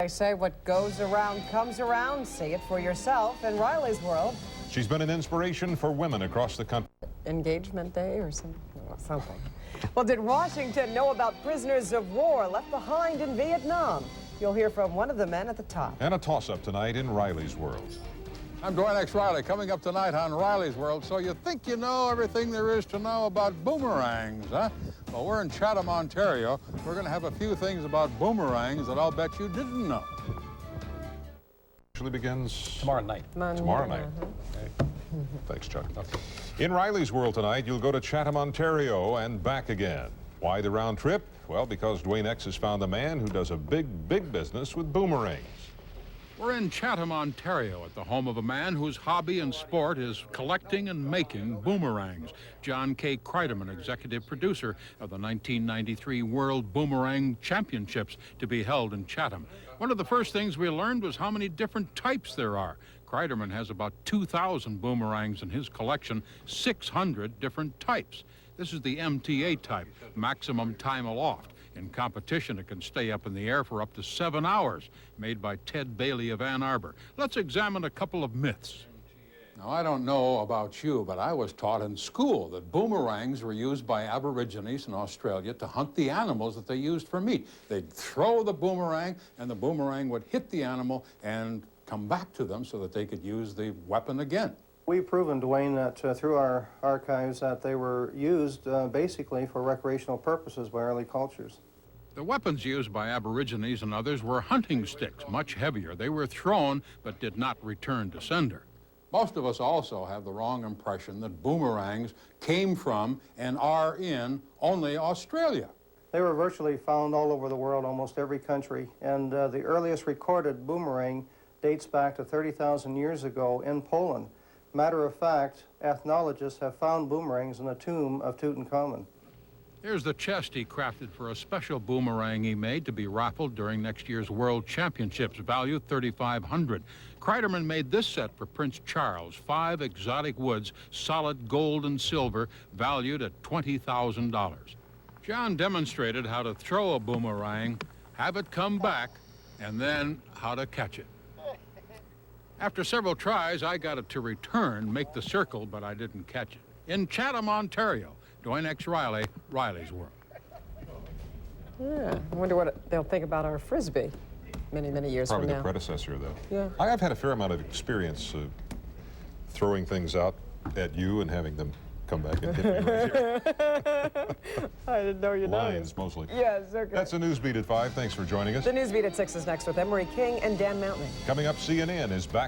they say what goes around comes around. See it for yourself in Riley's world. She's been an inspiration for women across the country. Engagement Day or something. Well, did Washington know about prisoners of war left behind in Vietnam? You'll hear from one of the men at the top. And a toss-up tonight in Riley's world. I'm Dwayne X. Riley, coming up tonight on Riley's World. So you think you know everything there is to know about boomerangs, huh? Well, we're in Chatham, Ontario. We're going to have a few things about boomerangs that I'll bet you didn't know. Actually begins tomorrow night. Tomorrow night. Okay. Thanks, Chuck. In Riley's world tonight, you'll go to Chatham, Ontario, and back again. Why the round trip? Well, because Dwayne X has found the man who does a big business with boomerangs. We're in Chatham, Ontario, at the home of a man whose hobby and sport is collecting and making boomerangs. John Cryderman, executive producer of the 1993 World Boomerang Championships to be held in Chatham. One of the first things we learned was how many different types there are. Cryderman has about 2,000 boomerangs in his collection, 600 different types. This is the MTA type, maximum time aloft. In competition, it can stay up in the air for up to 7 hours, made by Ted Bailey of Ann Arbor. Let's examine a couple of myths. Now, I don't know about you, but I was taught in school that boomerangs were used by Aborigines in Australia to hunt the animals that they used for meat. They'd throw the boomerang, and the boomerang would hit the animal and come back to them so that they could use the weapon again. We've proven, Dwayne, that through our archives that they were used basically for recreational purposes by early cultures. The weapons used by Aborigines and others were hunting sticks, much heavier. They were thrown but did not return to sender. Most of us also have the wrong impression that boomerangs came from and are in only Australia. They were virtually found all over the world, almost every country, and the earliest recorded boomerang dates back to 30,000 years ago in Poland. Matter of fact, ethnologists have found boomerangs in the tomb of Tutankhamun. Here's the chest he crafted for a special boomerang he made to be raffled during next year's World Championships, valued $3,500. Cryderman made this set for Prince Charles, 5 exotic woods, solid gold and silver, valued at $20,000. John demonstrated how to throw a boomerang, have it come back, and then how to catch it. After several tries, I got it to return, make the circle, but I didn't catch it. In Chatham, Ontario, Dwayne X. Riley, Riley's World. Yeah, I wonder what they'll think about our Frisbee many years Probably from now. the predecessor, though. Yeah. I've had a fair amount of experience throwing things out at you and having them come back and hit me right here. I didn't know you know. Lines, mostly. Yes, okay. That's the Newsbeat at 5. Thanks for joining us. The Newsbeat at 6 is next with Emery King and Dan Mountain. Coming up, CNN is back.